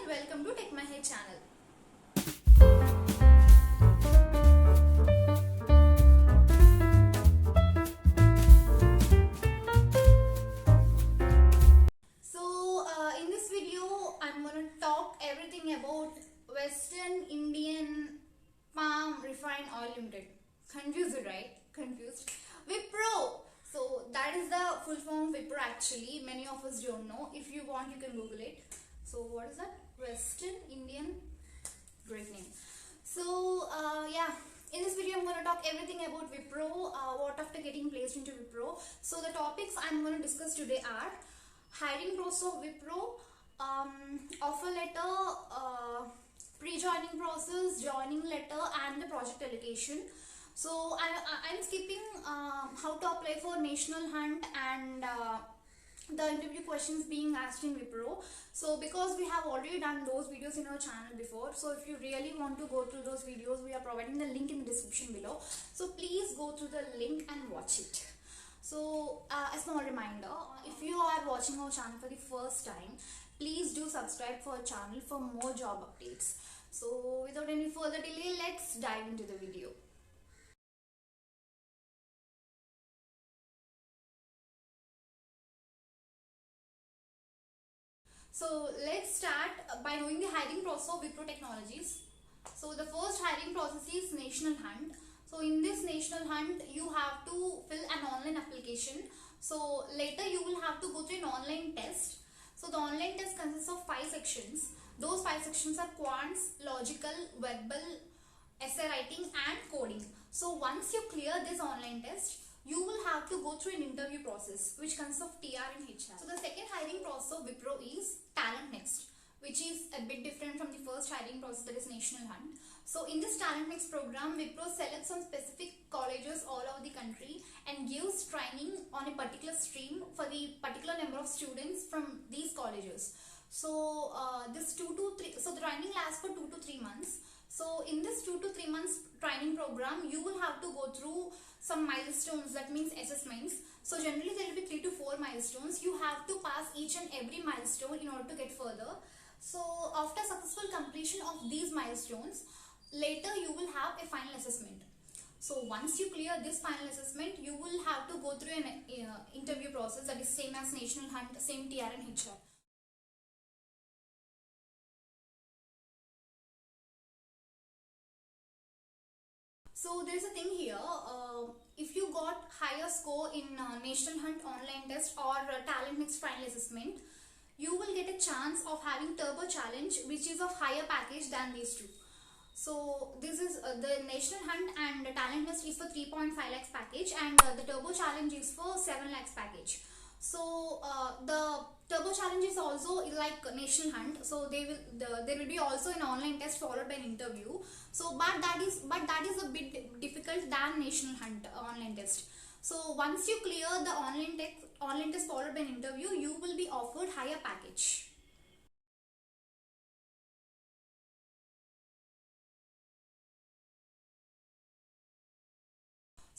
welcome to Tech Mahe channel. In this video, I'm going to talk everything about Western Indian Palm Refined Oil Limited. Confused, right? Confused. Wipro. So that is the full form of Wipro actually. Many of us don't know. If you want, you can Google it. So what is that? Western Indian, great name. So in this video I'm going to talk everything about Wipro, what after getting placed into Wipro. So the topics I'm going to discuss today are hiring process of Wipro, offer letter, pre-joining process, joining letter, and the project allocation. So I'm skipping how to apply for National Hunt and the interview questions being asked in Wipro. So because we have already done those videos in our channel before, so if you really want to go through those videos, we are providing the link in the description below. So please go through the link and watch it. So a small reminder, if you are watching our channel for the first time, please do subscribe for our channel for more job updates. So without any further delay, let's dive into the video. So let's start by knowing the hiring process of Wipro Technologies. So the first hiring process is National Hunt. So in this National Hunt, you have to fill an online application. So later you will have to go through an online test. So the online test consists of 5 sections. Those 5 sections are quants, logical, verbal, essay writing and coding. So once you clear this online test, you will have to go through an interview process which consists of TR and HR. So the second hiring process of Wipro is Talent Next, which is a bit different from the first hiring process, that is National Hunt. So in this Talent Next program, Wipro selects some specific colleges all over the country and gives training on a particular stream for the particular number of students from these colleges. So so the training lasts for 2 to 3 months. So in this 2 to 3 months training program, you will have to go through some milestones, that means assessments. So generally there will be 3 to 4 milestones. You have to pass each and every milestone in order to get further. So after successful completion of these milestones, later you will have a final assessment. So once you clear this final assessment, you will have to go through an interview process that is same as National Hunt, same TR and HR. So there is a thing here, if you got higher score in National Hunt online test or Talent Next final assessment, you will get a chance of having Turbo Challenge, which is of higher package than these two. So this is the National Hunt and the Talent Next is for 3.5 lakhs package, and the Turbo Challenge is for 7 lakhs package. So the Turbo Challenge is also like National Hunt. So there will be also an online test followed by an interview. So but that is a bit difficult than National Hunt online test. So once you clear the online test followed by an interview, you will be offered higher package.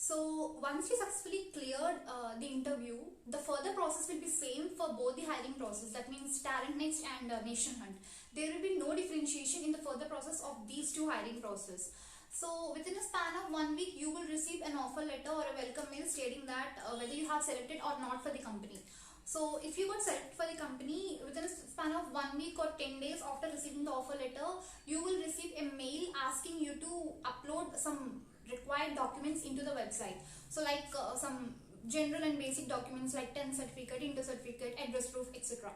So once you successfully cleared the interview, the further process will be same for both the hiring process, that means Talent Next and National Hunt. There will be no differentiation in the further process of these two hiring process. So within a span of 1 week, you will receive an offer letter or a welcome mail stating that whether you have selected or not for the company. So if you got selected for the company, within a span of 1 week or 10 days after receiving the offer letter, you will receive a mail asking you to upload some required documents into the website. So like some general and basic documents like 10th certificate, inter certificate, address proof, etc.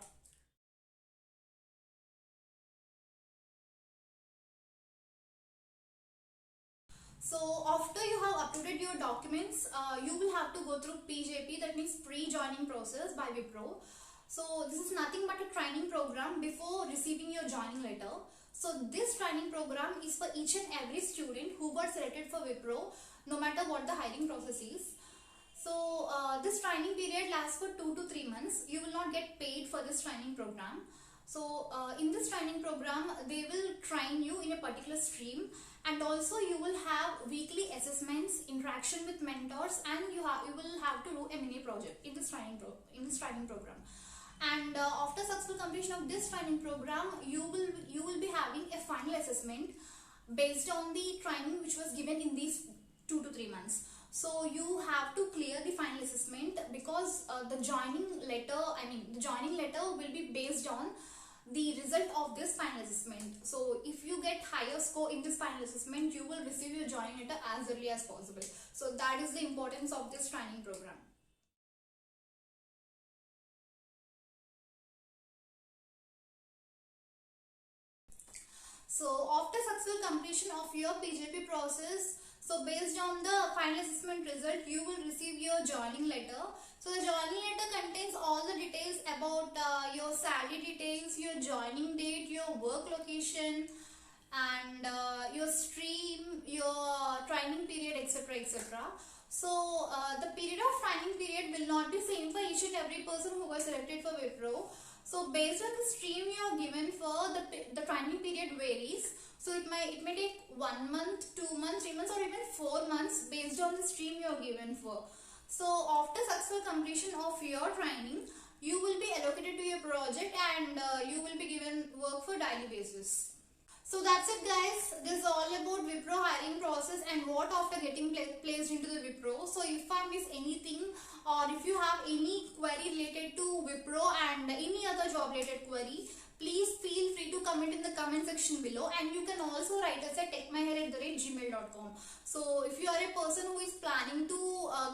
So after you have uploaded your documents, you will have to go through PJP, that means pre-joining process by Wipro. So this is nothing but a training program before receiving your joining letter. So this training program is for each and every student who got selected for Wipro, no matter what the hiring process is. So this training period lasts for 2 to 3 months. You will not get paid for this training program. So in this training program, they will train you in a particular stream, and also you will have weekly assessments, interaction with mentors, and you will have to do a mini project in this training program. And after successful completion of this training program, you will be having a final assessment based on the training which was given in these 2 to 3 months. So you have to clear the final assessment, because the joining letter will be based on the result of this final assessment. So if you get higher score in this final assessment, you will receive your joining letter as early as possible. So that is the importance of this training program. So after successful completion of your PGP process, so based on the final assessment result, you will receive your joining letter. So the joining letter contains all the details about your salary details, your joining date, your work location, and your stream, your training period, etc, etc. So the period of training period will not be same for each and every person who was selected for Wipro. So based on the stream you are given for, the training period varies. So it may take 1 month, 2 months, 3 months, or even 4 months based on the stream you are given for. So after successful completion of your training, you will be allocated to your project, and you will be given work for daily basis. So that's it, guys. This is all about Wipro hiring process and what after getting placed into the Wipro. So if I miss anything, or if you have any query related to Wipro and any other job related query, please feel free to comment in the comment section below, and you can also write us at techmyhair@gmail.com. So if you are a person who is planning to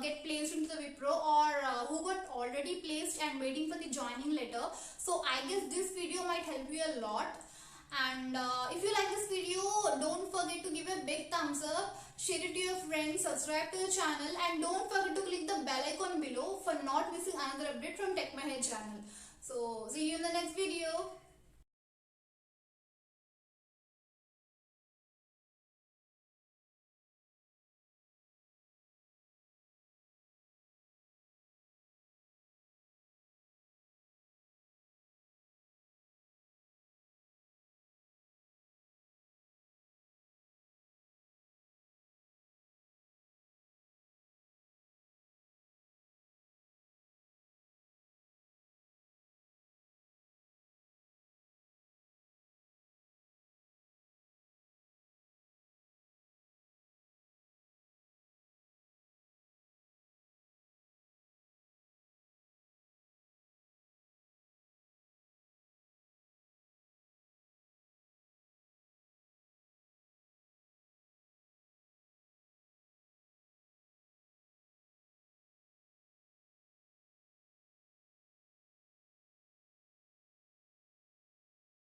get placed into the Wipro, or who got already placed and waiting for the joining letter, so I guess this video might help you a lot. And if you like this video, don't forget to give a big thumbs up, share it to your friends, subscribe to the channel, and don't forget to click the bell icon below for not missing another update from Tech My Hair channel. So see you in the next video.